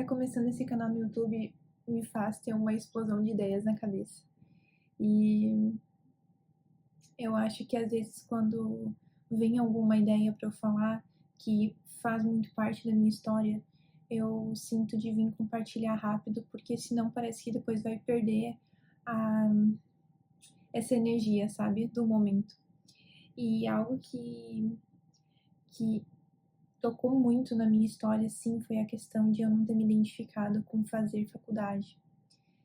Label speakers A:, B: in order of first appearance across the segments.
A: Tá começando esse canal no YouTube me faz ter uma explosão de ideias na cabeça. E eu acho que às vezes quando vem alguma ideia para eu falar que faz muito parte da minha história, eu sinto de vir compartilhar rápido, porque senão parece que depois vai perder a, essa energia, sabe, do momento. E algo que tocou muito na minha história, sim, foi a questão de eu não ter me identificado com fazer faculdade.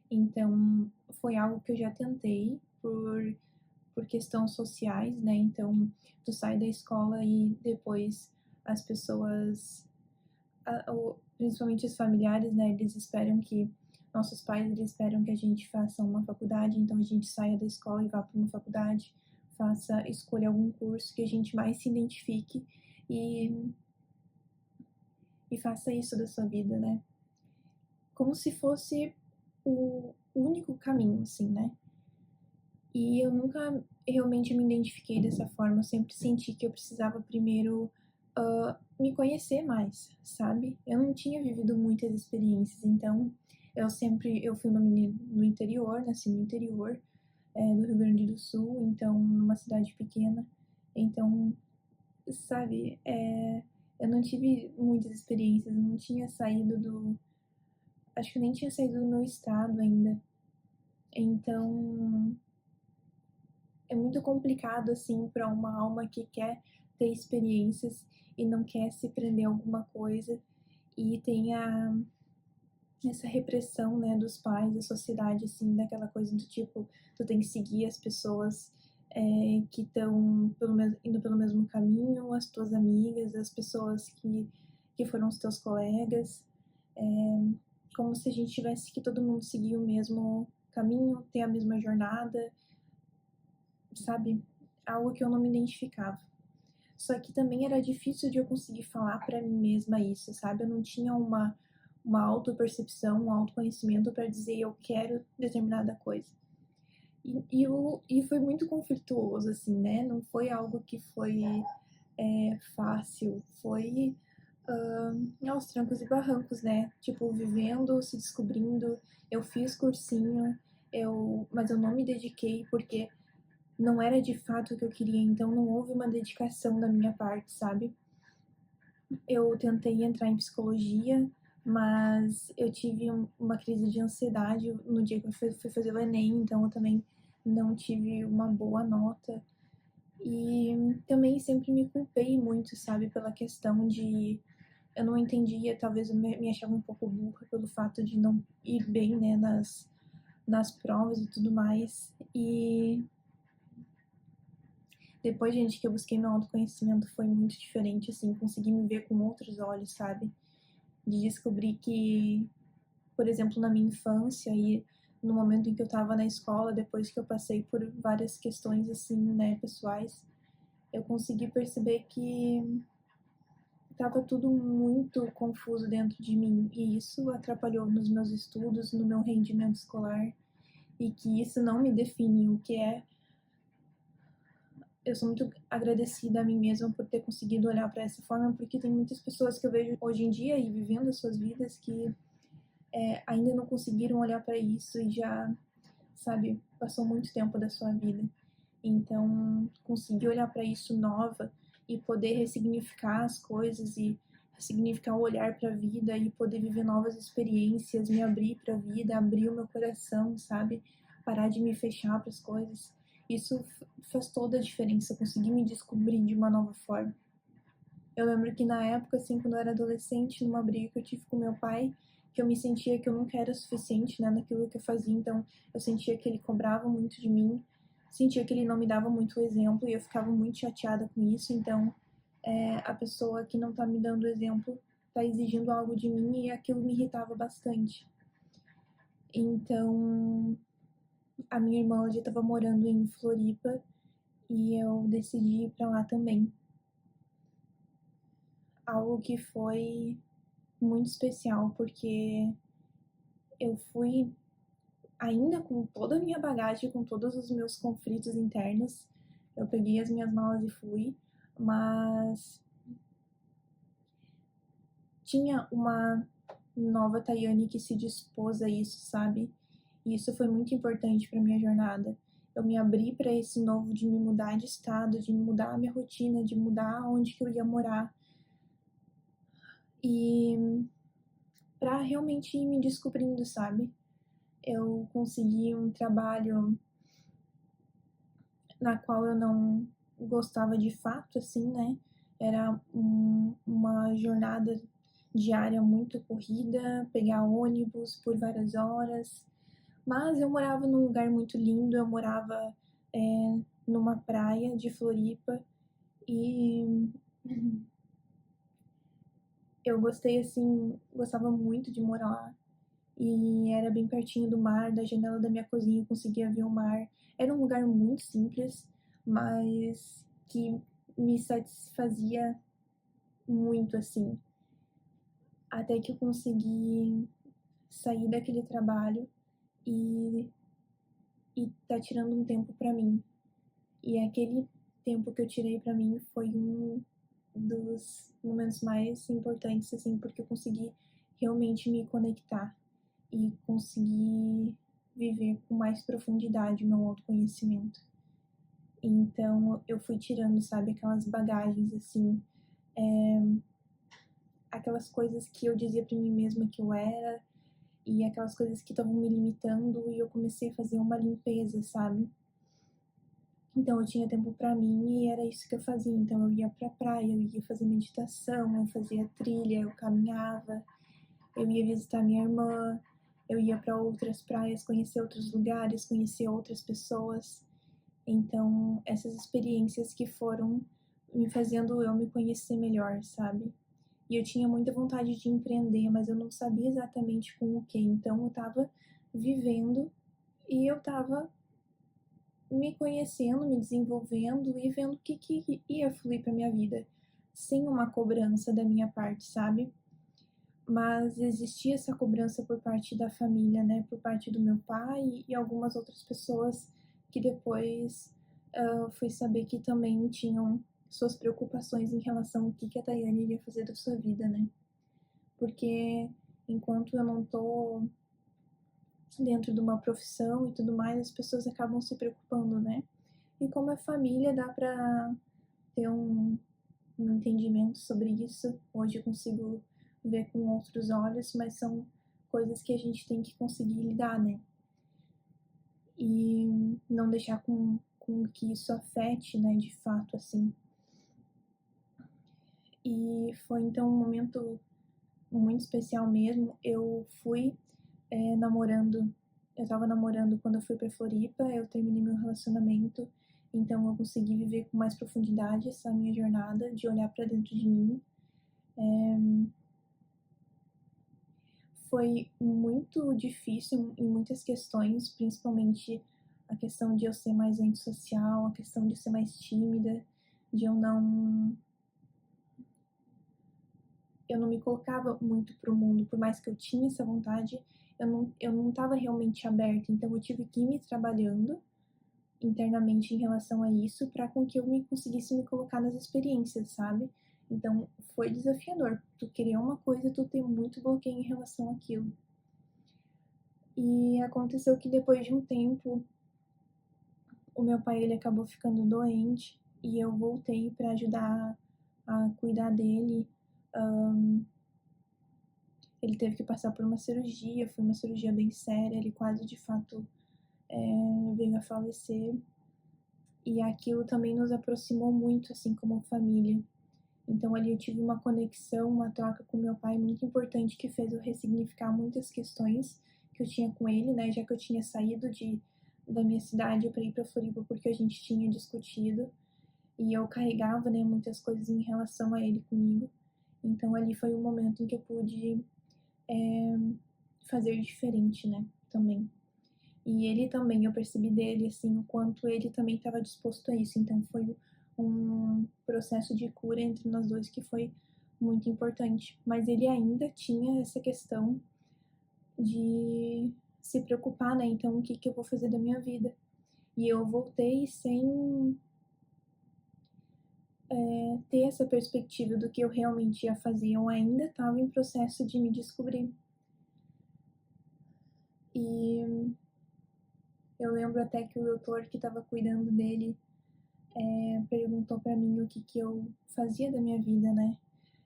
A: Então, foi algo que eu já tentei por questões sociais, né? Então, tu sai da escola e depois as pessoas, principalmente os familiares, né? Eles esperam que nossos pais eles esperam que a gente faça uma faculdade, então a gente saia da escola e vá para uma faculdade, escolha algum curso que a gente mais se identifique e, e faça isso da sua vida, né? Como se fosse o único caminho, assim, né? E eu nunca realmente me identifiquei dessa forma, eu sempre senti que eu precisava primeiro me conhecer mais, sabe? Eu não tinha vivido muitas experiências, então eu fui uma menina no interior, nasci no interior do Rio Grande do Sul, então numa cidade pequena, então, sabe, eu não tive muitas experiências, eu não tinha saído acho que eu nem tinha saído do meu estado ainda, então é muito complicado, assim, para uma alma que quer ter experiências e não quer se prender a alguma coisa e tem essa repressão, né, dos pais, da sociedade, assim, daquela coisa do tipo, tu tem que seguir as pessoas que estão indo pelo mesmo caminho, as tuas amigas, as pessoas que foram os teus colegas, como se a gente tivesse que todo mundo seguir o mesmo caminho, ter a mesma jornada, sabe? Algo que eu não me identificava. Só que também era difícil de eu conseguir falar pra mim mesma isso, sabe? Eu não tinha uma autopercepção, um autoconhecimento para dizer eu quero determinada coisa. E foi muito conflituoso, assim, né? Não foi algo que foi fácil, foi aos trancos e barrancos, né? Tipo, vivendo, se descobrindo. Eu fiz cursinho, mas eu não me dediquei porque não era de fato o que eu queria, então não houve uma dedicação da minha parte, sabe? Eu tentei entrar em psicologia, mas eu tive uma crise de ansiedade no dia que eu fui fazer o Enem, então eu também não tive uma boa nota. E também sempre me culpei muito, sabe, pela questão de eu não entendia, talvez eu me achava um pouco burra pelo fato de não ir bem, né, nas provas e tudo mais. E depois, gente, que eu busquei meu autoconhecimento foi muito diferente, assim, consegui me ver com outros olhos, sabe? De descobrir que, por exemplo, na minha infância e no momento em que eu estava na escola, depois que eu passei por várias questões, assim, né, pessoais, eu consegui perceber que estava tudo muito confuso dentro de mim e isso atrapalhou nos meus estudos, no meu rendimento escolar e que isso não me define o que é. Eu sou muito agradecida a mim mesma por ter conseguido olhar para essa forma, porque tem muitas pessoas que eu vejo hoje em dia e vivendo as suas vidas que ainda não conseguiram olhar para isso e já, sabe, passou muito tempo da sua vida. Então, conseguir olhar para isso nova e poder ressignificar as coisas e ressignificar o olhar para a vida e poder viver novas experiências, me abrir para a vida, abrir o meu coração, sabe? Parar de me fechar para as coisas. Isso faz toda a diferença, conseguir me descobrir de uma nova forma. Eu lembro que na época, assim, quando eu era adolescente, numa briga que eu tive com meu pai, que eu me sentia que eu nunca era suficiente, né, naquilo que eu fazia, então eu sentia que ele cobrava muito de mim, sentia que ele não me dava muito exemplo e eu ficava muito chateada com isso, então a pessoa que não tá me dando exemplo tá exigindo algo de mim e aquilo me irritava bastante. Então, a minha irmã já estava morando em Floripa e eu decidi ir para lá também. Algo que foi muito especial, porque eu fui ainda com toda a minha bagagem, com todos os meus conflitos internos. Eu peguei as minhas malas e fui, mas tinha nova Tayane que se dispôs a isso, sabe. E isso foi muito importante para minha jornada. Eu me abri para esse novo de me mudar de estado, de mudar a minha rotina, de mudar onde que eu ia morar. E para realmente ir me descobrindo, sabe. Eu consegui um trabalho na qual eu não gostava de fato, assim, né. Era uma jornada diária muito corrida, pegar ônibus por várias horas, mas eu morava num lugar muito lindo, eu morava, numa praia de Floripa e eu gostei, assim, gostava muito de morar lá. E era bem pertinho do mar, da janela da minha cozinha eu conseguia ver o mar. Era um lugar muito simples, mas que me satisfazia muito, assim. Até que eu consegui sair daquele trabalho e tá tirando um tempo pra mim. E aquele tempo que eu tirei pra mim foi um dos momentos mais importantes, assim, porque eu consegui realmente me conectar e conseguir viver com mais profundidade o meu autoconhecimento. Então eu fui tirando, sabe, aquelas bagagens, assim, aquelas coisas que eu dizia pra mim mesma que eu era e aquelas coisas que estavam me limitando e eu comecei a fazer uma limpeza, sabe. Então eu tinha tempo pra mim e era isso que eu fazia, então eu ia pra praia, eu ia fazer meditação, eu fazia trilha, eu caminhava, eu ia visitar minha irmã, eu ia para outras praias, conhecer outros lugares, conhecer outras pessoas. Então, essas experiências que foram me fazendo eu me conhecer melhor, sabe? E eu tinha muita vontade de empreender, mas eu não sabia exatamente com o que. Então, eu estava vivendo e eu estava me conhecendo, me desenvolvendo e vendo o que ia fluir para minha vida, sem uma cobrança da minha parte, sabe? Mas existia essa cobrança por parte da família, né, por parte do meu pai e algumas outras pessoas que depois, fui saber que também tinham suas preocupações em relação ao que a Tayane iria fazer da sua vida, né. Porque enquanto eu não tô dentro de uma profissão e tudo mais, as pessoas acabam se preocupando, né. E como é família, dá pra ter um entendimento sobre isso. Hoje eu consigo ver com outros olhos, mas são coisas que a gente tem que conseguir lidar, né? E não deixar com que isso afete, né, de fato, assim. E foi então um momento muito especial mesmo. Eu fui namorando, eu tava namorando quando eu fui pra Floripa, eu terminei meu relacionamento, então eu consegui viver com mais profundidade essa minha jornada de olhar pra dentro de mim. Foi muito difícil em muitas questões, principalmente a questão de eu ser mais antissocial, a questão de eu ser mais tímida, de eu não me colocava muito para o mundo, por mais que eu tinha essa vontade, eu não estava realmente aberta, então eu tive que ir me trabalhando internamente em relação a isso, para com que eu me conseguisse me colocar nas experiências, sabe. Então foi desafiador, tu querer uma coisa, tu ter muito bloqueio em relação àquilo. E aconteceu que depois de um tempo, o meu pai ele acabou ficando doente e eu voltei para ajudar a cuidar dele. Ele teve que passar por uma cirurgia, foi uma cirurgia bem séria, ele quase de fato veio a falecer. E aquilo também nos aproximou muito, assim, como família. Então ali eu tive uma conexão, uma troca com meu pai muito importante que fez eu ressignificar muitas questões que eu tinha com ele, né, já que eu tinha saído da minha cidade para ir para Floripa porque a gente tinha discutido e eu carregava, né, muitas coisas em relação a ele comigo. Então ali foi um momento em que eu pude fazer diferente, né, também. E ele também, eu percebi dele, assim, o quanto ele também estava disposto a isso. Então foi um processo de cura entre nós dois que foi muito importante. Mas ele ainda tinha essa questão de se preocupar, né? Então, o que que eu vou fazer da minha vida? E eu voltei sem ter essa perspectiva do que eu realmente ia fazer. Eu ainda estava em processo de me descobrir. E eu lembro até que o doutor que estava cuidando dele perguntou pra mim o que que eu fazia da minha vida, né?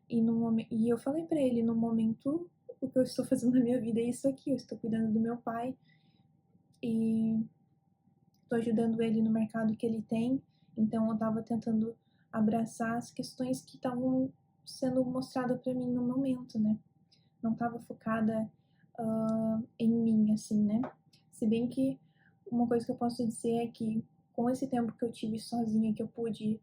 A: E eu falei pra ele, no momento, o que eu estou fazendo na minha vida é isso aqui, eu estou cuidando do meu pai e tô ajudando ele no mercado que ele tem, então eu estava tentando abraçar as questões que estavam sendo mostradas pra mim no momento, né? Não estava focada em mim, assim, né? Se bem que uma coisa que eu posso dizer é que com esse tempo que eu tive sozinha, que eu pude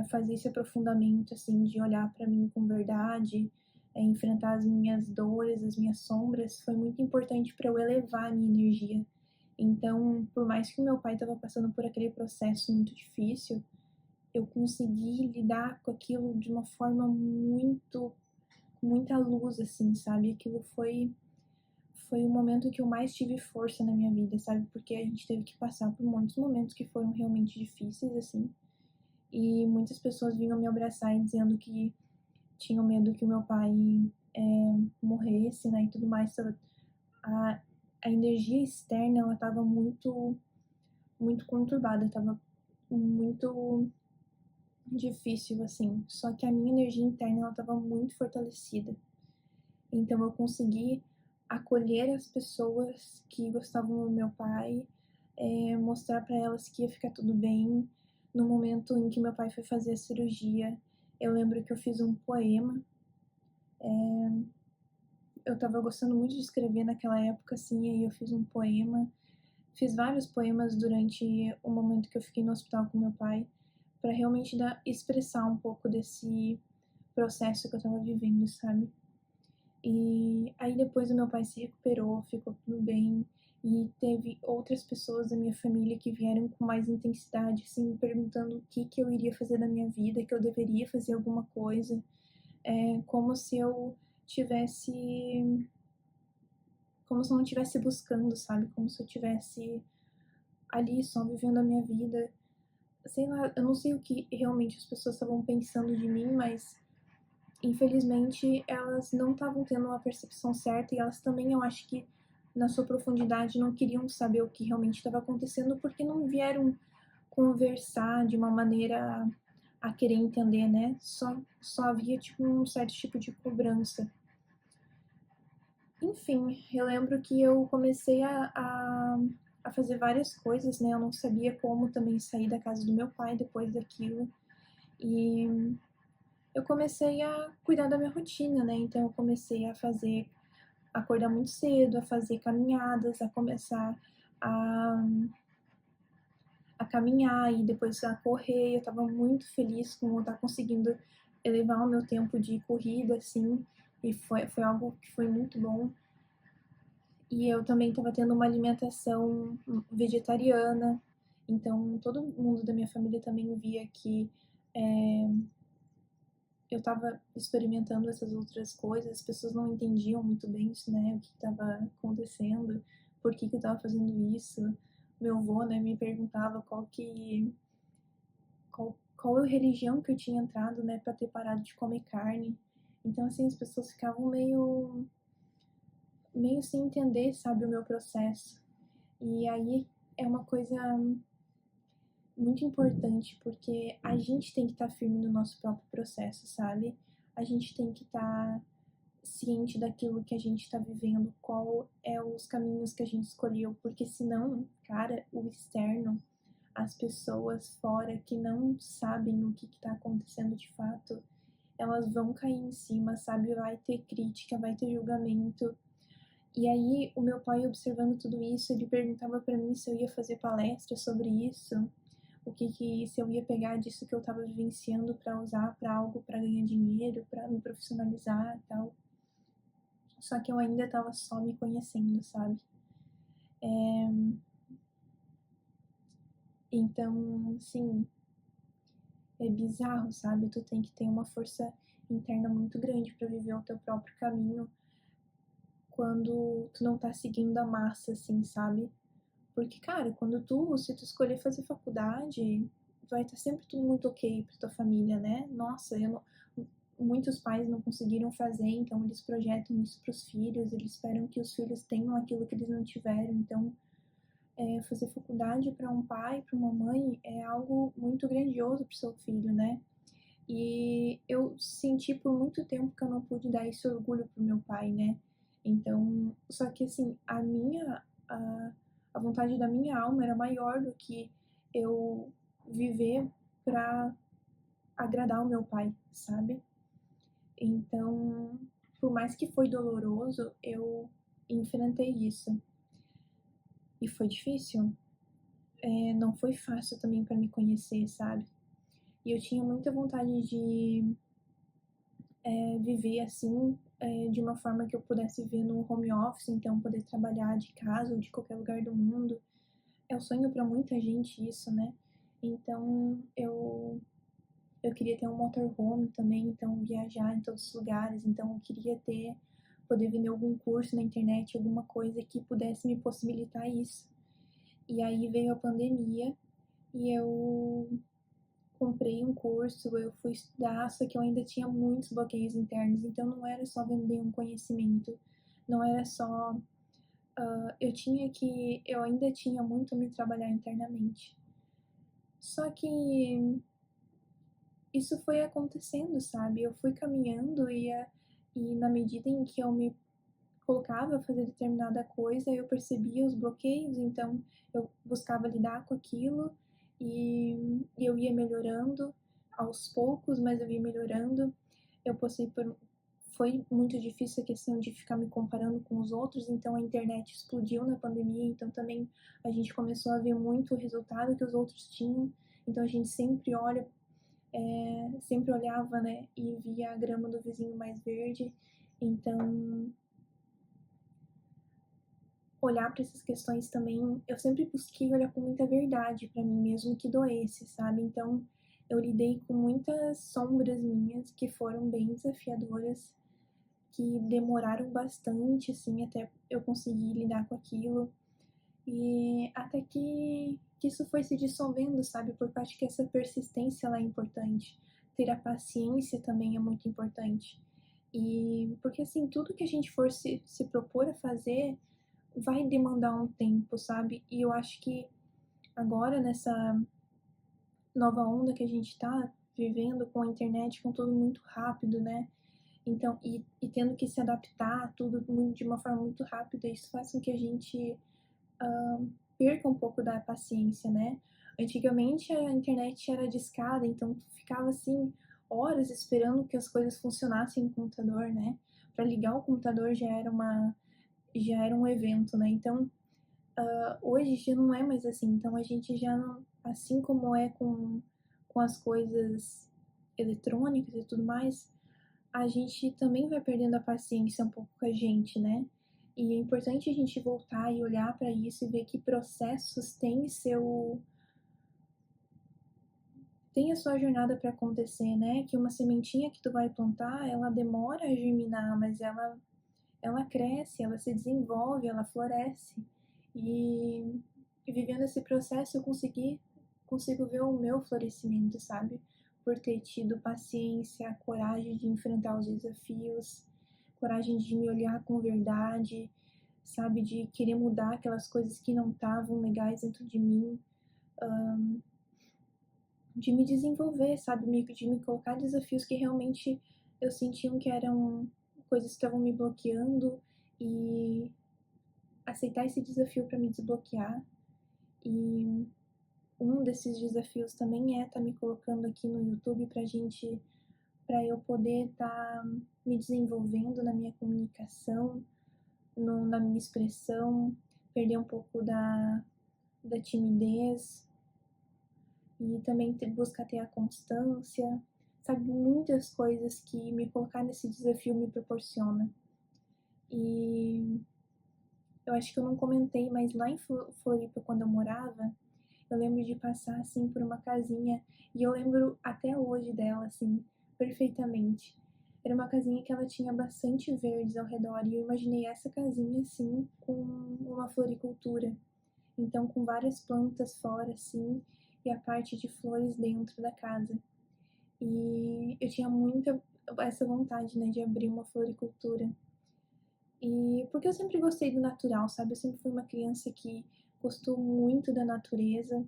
A: fazer esse aprofundamento, assim, de olhar para mim com verdade, enfrentar as minhas dores, as minhas sombras, foi muito importante para eu elevar a minha energia. Então, por mais que o meu pai estava passando por aquele processo muito difícil, eu consegui lidar com aquilo de uma forma muito, com muita luz, assim, sabe? Aquilo foi o momento que eu mais tive força na minha vida, sabe? Porque a gente teve que passar por muitos momentos que foram realmente difíceis, assim. E muitas pessoas vinham me abraçar e dizendo que tinham medo que o meu pai morresse, né? E tudo mais. A, a energia externa, ela tava muito conturbada, tava muito difícil, assim. Só que a minha energia interna, ela tava muito fortalecida. Então eu consegui acolher as pessoas que gostavam do meu pai, mostrar para elas que ia ficar tudo bem. No momento em que meu pai foi fazer a cirurgia, eu lembro que eu fiz um poema. Eu estava gostando muito de escrever naquela época, assim, aí eu fiz um poema. Fiz vários poemas durante o momento que eu fiquei no hospital com meu pai, para realmente expressar um pouco desse processo que eu estava vivendo, sabe? E aí depois o meu pai se recuperou, ficou tudo bem. E teve outras pessoas da minha família que vieram com mais intensidade, assim, me perguntando o que que eu iria fazer da minha vida, que eu deveria fazer alguma coisa. Como se eu tivesse. Como se eu não estivesse buscando, sabe? Como se eu tivesse ali só vivendo a minha vida. Sei lá, eu não sei o que realmente as pessoas estavam pensando de mim, mas infelizmente elas não estavam tendo uma percepção certa e elas também, eu acho que na sua profundidade não queriam saber o que realmente estava acontecendo porque não vieram conversar de uma maneira a querer entender, né? Só havia tipo um certo tipo de cobrança. Enfim, eu lembro que eu comecei a fazer várias coisas, né? Eu não sabia como também sair da casa do meu pai depois daquilo. E eu comecei a cuidar da minha rotina, né? Então eu comecei acordar muito cedo, a fazer caminhadas, a começar a, a caminhar e depois a correr. Eu estava muito feliz com eu estar conseguindo elevar o meu tempo de corrida, assim, e foi algo que foi muito bom. E eu também estava tendo uma alimentação vegetariana, então todo mundo da minha família também via que eu estava experimentando essas outras coisas, as pessoas não entendiam muito bem isso, né, o que estava acontecendo, por que eu estava fazendo isso. Meu avô, né, me perguntava qual religião que eu tinha entrado, né, para ter parado de comer carne. Então, assim, as pessoas ficavam meio sem entender, sabe, o meu processo. E aí é uma coisa muito importante, porque a gente tem que estar firme no nosso próprio processo, sabe? A gente tem que estar ciente daquilo que a gente está vivendo, qual é os caminhos que a gente escolheu, porque senão, cara, o externo, as pessoas fora que não sabem o que está acontecendo de fato, elas vão cair em cima, sabe? Vai ter crítica, vai ter julgamento. E aí, o meu pai, observando tudo isso, ele perguntava para mim se eu ia fazer palestra sobre isso, se eu ia pegar disso que eu estava vivenciando para usar para algo, para ganhar dinheiro, para me profissionalizar e tal. Só que eu ainda estava só me conhecendo, sabe? Então, sim, é bizarro, sabe? Tu tem que ter uma força interna muito grande para viver o teu próprio caminho quando tu não tá seguindo a massa, assim, sabe? Porque, cara, se tu escolher fazer faculdade, vai estar sempre tudo muito ok pra tua família, né? Nossa, eu não, muitos pais não conseguiram fazer, então eles projetam isso para os filhos, eles esperam que os filhos tenham aquilo que eles não tiveram. Então, fazer faculdade para um pai, para uma mãe, é algo muito grandioso para o seu filho, né? E eu senti por muito tempo que eu não pude dar esse orgulho pro meu pai, né? Então, só que assim, a, a vontade da minha alma era maior do que eu viver para agradar o meu pai, sabe? Então, por mais que foi doloroso, eu enfrentei isso. E foi difícil. Não foi fácil também para me conhecer, sabe? E eu tinha muita vontade de viver assim, de uma forma que eu pudesse viver no home office, então poder trabalhar de casa ou de qualquer lugar do mundo. É o sonho para muita gente isso, né? Então eu queria ter um motorhome também, então viajar em todos os lugares, então eu queria poder vender algum curso na internet, alguma coisa que pudesse me possibilitar isso. E aí veio a pandemia e eu comprei um curso, eu fui estudar, só que eu ainda tinha muitos bloqueios internos, então não era só vender um conhecimento, não era só. Eu ainda tinha muito a me trabalhar internamente. Só que isso foi acontecendo, sabe? Eu fui caminhando e na medida em que eu me colocava a fazer determinada coisa, eu percebia os bloqueios, então eu buscava lidar com aquilo e eu ia melhorando aos poucos, mas eu ia melhorando. Eu passei por. Foi muito difícil a questão de ficar me comparando com os outros, então a internet explodiu na pandemia, então também a gente começou a ver muito o resultado que os outros tinham, então a gente sempre olhava, né, e via a grama do vizinho mais verde, então olhar para essas questões também, eu sempre busquei olhar com muita verdade para mim, mesmo que doesse, sabe? Então, eu lidei com muitas sombras minhas que foram bem desafiadoras, que demoraram bastante, assim, até eu conseguir lidar com aquilo. E até que isso foi se dissolvendo, sabe? Porque eu acho que essa persistência ela é importante. Ter a paciência também é muito importante. E porque assim, tudo que a gente for se propor a fazer vai demandar um tempo, sabe? E eu acho que agora, nessa nova onda que a gente tá vivendo com a internet, com tudo muito rápido, né? Então, e tendo que se adaptar a tudo de uma forma muito rápida, isso faz com que a gente perca um pouco da paciência, né? Antigamente a internet era discada, então tu ficava assim horas esperando que as coisas funcionassem no computador, né? Para ligar o computador já era um evento, né? Então, hoje já não é mais assim. Então a gente já não, assim como é com as coisas eletrônicas e tudo mais, a gente também vai perdendo a paciência um pouco com a gente, né? E é importante a gente voltar e olhar para isso e ver que processos têm a sua jornada para acontecer, né? Que uma sementinha que tu vai plantar, ela demora a germinar, mas ela cresce, ela se desenvolve, ela floresce. E, e vivendo esse processo eu consigo ver o meu florescimento, sabe? Por ter tido paciência, coragem de enfrentar os desafios, coragem de me olhar com verdade, sabe? De querer mudar aquelas coisas que não estavam legais dentro de mim, de me desenvolver, sabe? De me colocar desafios que realmente eu sentiam que eram coisas que estavam me bloqueando e aceitar esse desafio para me desbloquear. E um desses desafios também é estar me colocando aqui no YouTube para eu poder estar me desenvolvendo na minha comunicação, na minha expressão, perder um pouco da timidez e também buscar ter a constância, sabe? Muitas coisas que me colocar nesse desafio me proporciona. E eu acho que eu não comentei, mas lá em Floripa, quando eu morava, eu lembro de passar, assim, por uma casinha, e eu lembro até hoje dela, assim, perfeitamente. Era uma casinha que ela tinha bastante verdes ao redor, e eu imaginei essa casinha, assim, com uma floricultura. Então, com várias plantas fora, assim, e a parte de flores dentro da casa. E eu tinha muita. essa vontade, né, de abrir uma floricultura. E porque eu sempre gostei do natural, sabe, eu sempre fui uma criança que gostou muito da natureza,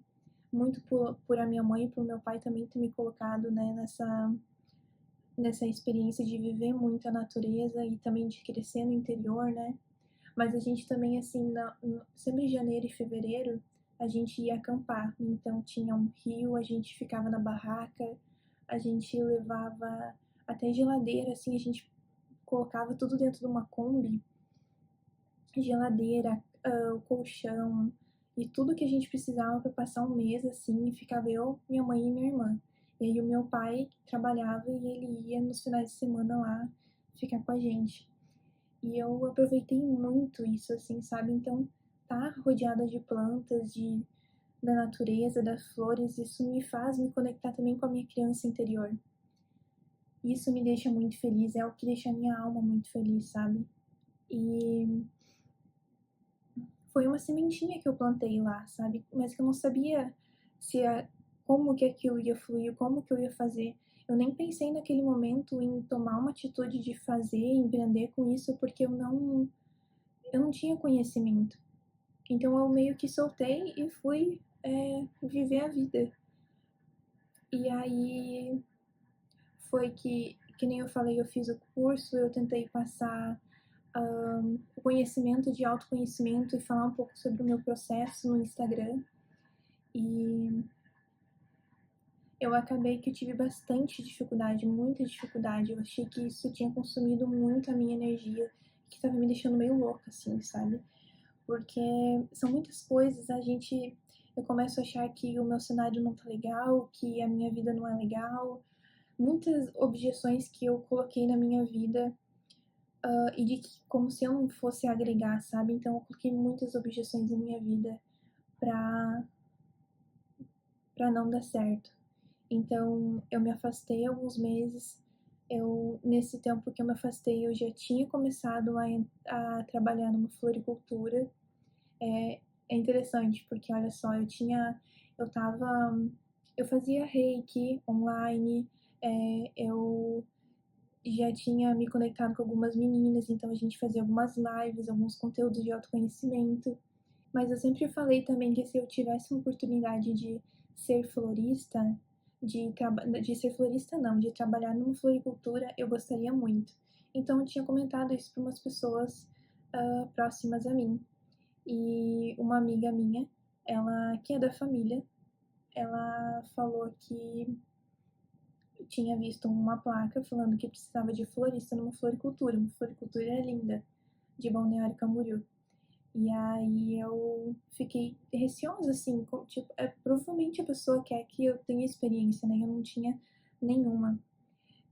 A: muito por a minha mãe e por meu pai também ter me colocado, né, nessa experiência de viver muito a natureza e também de crescer no interior, né. Mas a gente também, assim, sempre em janeiro e fevereiro, a gente ia acampar. Então tinha um rio, a gente ficava na barraca, a gente levava até geladeira, assim, a gente colocava tudo dentro de uma Kombi, geladeira, o colchão e tudo que a gente precisava para passar um mês, assim, e ficava eu, minha mãe e minha irmã. E aí o meu pai trabalhava e ele ia nos finais de semana lá ficar com a gente. E eu aproveitei muito isso, assim, sabe. Então, tá rodeada de plantas, da natureza, das flores, isso me faz me conectar também com a minha criança interior. Isso me deixa muito feliz, é o que deixa a minha alma muito feliz, sabe. E foi uma sementinha que eu plantei lá, sabe, mas que eu não sabia se a como que aquilo ia fluir, como que eu ia fazer. Eu nem pensei naquele momento em tomar uma atitude de fazer, empreender com isso, porque eu não tinha conhecimento. Então eu meio que soltei e fui, viver a vida. E aí foi que nem eu falei, eu fiz o curso, eu tentei passar, o conhecimento de autoconhecimento e falar um pouco sobre o meu processo no Instagram. E eu acabei que eu tive bastante dificuldade, muita dificuldade. Eu achei que isso tinha consumido muito a minha energia, que estava me deixando meio louca, assim, sabe? Porque são muitas coisas, eu começo a achar que o meu cenário não tá legal, que a minha vida não é legal, muitas objeções que eu coloquei na minha vida, e de que como se eu não fosse agregar, sabe. Então eu coloquei muitas objeções na minha vida pra não dar certo. Então eu me afastei alguns meses, nesse tempo que eu me afastei, eu já tinha começado a trabalhar numa floricultura. É, é interessante, porque olha só, eu estava, eu fazia reiki online, eu já tinha me conectado com algumas meninas, então a gente fazia algumas lives, alguns conteúdos de autoconhecimento. Mas eu sempre falei também que se eu tivesse uma oportunidade de ser florista, de ser florista não, de trabalhar numa floricultura, eu gostaria muito. Então eu tinha comentado isso para umas pessoas, próximas a mim. E uma amiga minha, ela que é da família, ela falou que tinha visto uma placa falando que precisava de florista numa floricultura. Uma floricultura linda, de Balneário Camboriú. E aí eu fiquei receosa, assim, tipo, provavelmente a pessoa quer que eu tenha experiência, né? Eu não tinha nenhuma.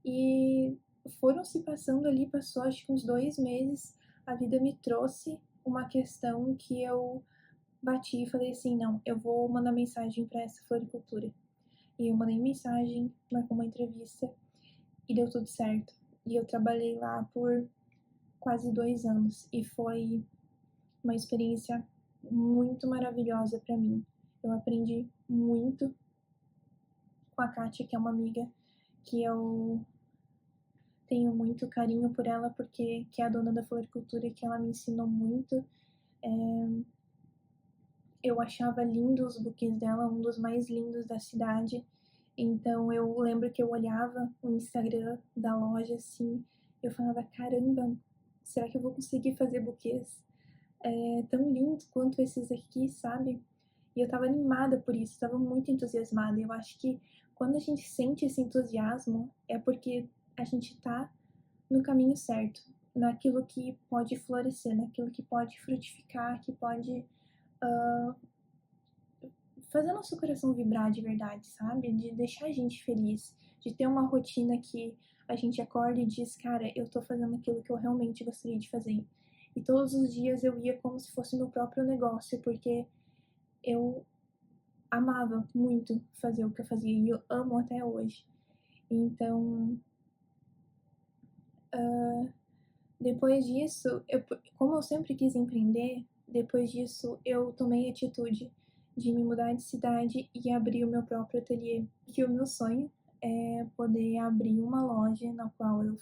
A: E foram se passando ali, passou acho que uns 2 meses, a vida me trouxe uma questão que eu bati e falei assim: não, eu vou mandar mensagem para essa floricultura. E eu mandei mensagem, marcou uma entrevista e deu tudo certo. E eu trabalhei lá por quase 2 anos e foi uma experiência muito maravilhosa para mim. Eu aprendi muito com a Kátia, que é uma amiga que eu tenho muito carinho por ela, porque que é a dona da floricultura, que ela me ensinou muito. Eu achava lindo os buquês dela, um dos mais lindos da cidade. Então eu lembro que eu olhava o Instagram da loja assim, eu falava: caramba, será que eu vou conseguir fazer buquês tão lindos quanto esses aqui, sabe? E eu estava animada por isso, estava muito entusiasmada. Eu acho que quando a gente sente esse entusiasmo é porque a gente está no caminho certo, naquilo que pode florescer, naquilo que pode frutificar, que pode fazer nosso coração vibrar de verdade, sabe? De deixar a gente feliz, de ter uma rotina que a gente acorda e diz, cara, eu tô fazendo aquilo que eu realmente gostaria de fazer. E todos os dias eu ia como se fosse meu próprio negócio, porque eu amava muito fazer o que eu fazia e eu amo até hoje. Então, depois disso, como eu sempre quis empreender, depois disso eu tomei a atitude de me mudar de cidade e abrir o meu próprio ateliê. Que o meu sonho é poder abrir uma loja na qual eu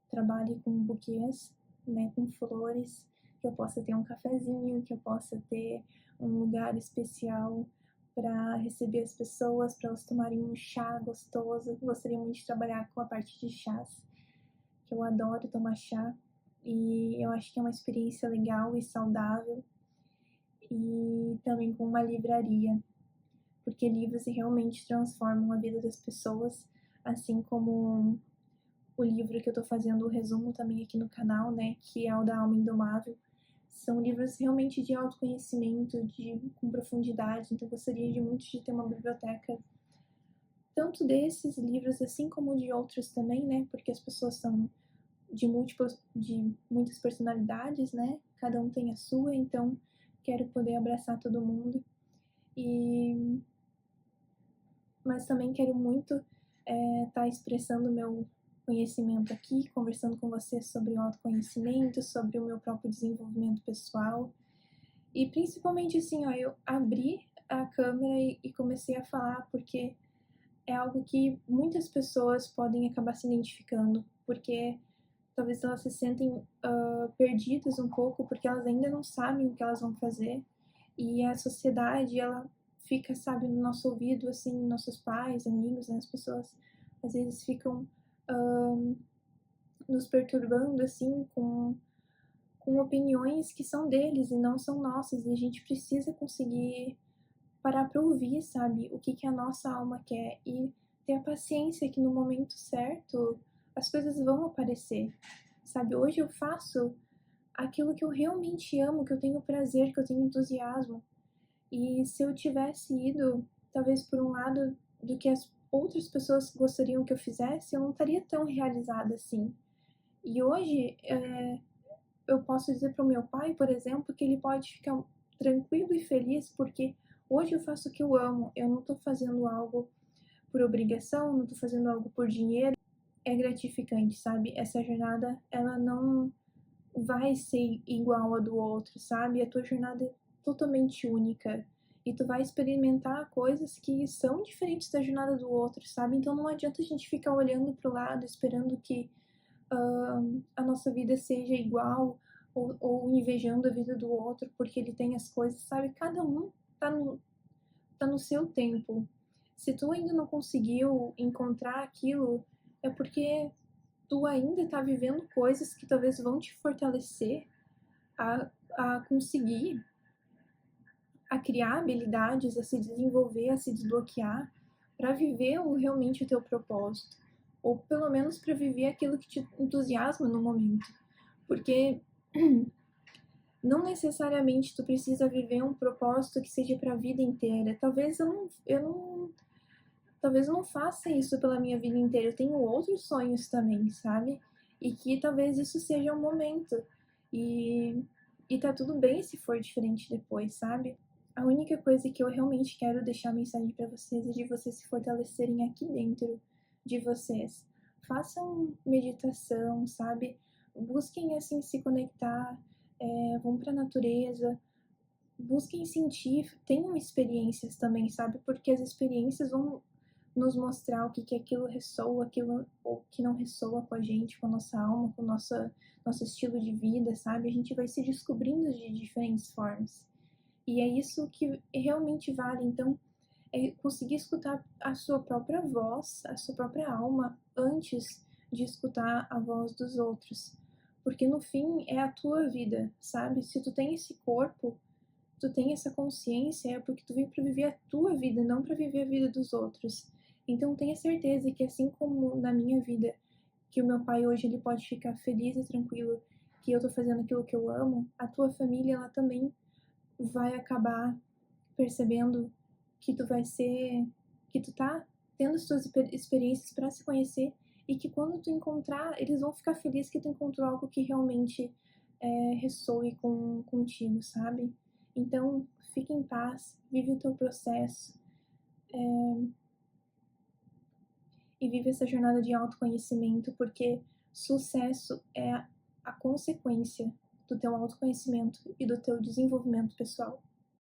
A: trabalhe com buquês, né, com flores, que eu possa ter um cafezinho, que eu possa ter um lugar especial para receber as pessoas, para elas tomarem um chá gostoso. Eu gostaria muito de trabalhar com a parte de chás, que eu adoro tomar chá, e eu acho que é uma experiência legal e saudável. E também com uma livraria, porque livros realmente transformam a vida das pessoas, assim como o livro que eu tô fazendo o resumo também aqui no canal, né, que é o da Alma Indomável. São livros realmente de autoconhecimento, com profundidade, então eu gostaria de muito de ter uma biblioteca tanto desses livros, assim como de outros também, né, porque as pessoas são de muitas personalidades, né, cada um tem a sua, então quero poder abraçar todo mundo. E mas também quero muito estar expressando meu conhecimento aqui, conversando com você sobre o autoconhecimento, sobre o meu próprio desenvolvimento pessoal. E principalmente assim, ó, eu abri a câmera e comecei a falar porque é algo que muitas pessoas podem acabar se identificando, porque talvez elas se sentem perdidas um pouco, porque elas ainda não sabem o que elas vão fazer. E a sociedade, ela fica, sabe, no nosso ouvido, assim, nossos pais, amigos, né, as pessoas às vezes ficam nos perturbando, assim, com opiniões que são deles e não são nossas. E a gente precisa conseguir parar para ouvir, sabe, o que que a nossa alma quer e ter a paciência que no momento certo as coisas vão aparecer, sabe. Hoje eu faço aquilo que eu realmente amo, que eu tenho prazer, que eu tenho entusiasmo. E se eu tivesse ido, talvez por um lado do que as outras pessoas gostariam que eu fizesse, eu não estaria tão realizada assim. E hoje, eu posso dizer para o meu pai, por exemplo, que ele pode ficar tranquilo e feliz, porque hoje eu faço o que eu amo, eu não estou fazendo algo por obrigação, não estou fazendo algo por dinheiro. É gratificante, sabe? Essa jornada, ela não vai ser igual a do outro, sabe? A tua jornada é totalmente única e tu vai experimentar coisas que são diferentes da jornada do outro, sabe? Então não adianta a gente ficar olhando pro lado esperando que a nossa vida seja igual ou invejando a vida do outro porque ele tem as coisas, sabe? Cada um tá tá no seu tempo. Se tu ainda não conseguiu encontrar aquilo, é porque tu ainda tá vivendo coisas que talvez vão te fortalecer a conseguir, a criar habilidades, a se desenvolver, a se desbloquear para viver realmente o teu propósito, ou pelo menos para viver aquilo que te entusiasma no momento, porque não necessariamente tu precisa viver um propósito que seja para a vida inteira. Talvez eu não faça isso pela minha vida inteira. Eu tenho outros sonhos também, sabe? E que talvez isso seja um momento. E, e tá tudo bem se for diferente depois, sabe? A única coisa que eu realmente quero deixar mensagem para vocês é de vocês se fortalecerem aqui dentro de vocês. Façam meditação, sabe? Busquem assim se conectar, vão para a natureza, busquem sentir, tenham experiências também, sabe? Porque as experiências vão nos mostrar o que que aquilo ressoa, aquilo ou que não ressoa com a gente, com a nossa alma, com o nosso estilo de vida, sabe? A gente vai se descobrindo de diferentes formas. E é isso que realmente vale. Então, é conseguir escutar a sua própria voz, a sua própria alma, antes de escutar a voz dos outros. Porque no fim é a tua vida, sabe? Se tu tem esse corpo, tu tem essa consciência, é porque tu veio para viver a tua vida, não para viver a vida dos outros. Então tenha certeza que assim como na minha vida, que o meu pai hoje ele pode ficar feliz e tranquilo que eu tô fazendo aquilo que eu amo, a tua família ela também vai acabar percebendo que tu vai ser, que tu tá tendo as tuas experiências para se conhecer e que quando tu encontrar, eles vão ficar felizes que tu encontrou algo que realmente ressoe contigo, sabe? Então, fique em paz, vive o teu processo e vive essa jornada de autoconhecimento, porque sucesso é a consequência do teu autoconhecimento e do teu desenvolvimento pessoal.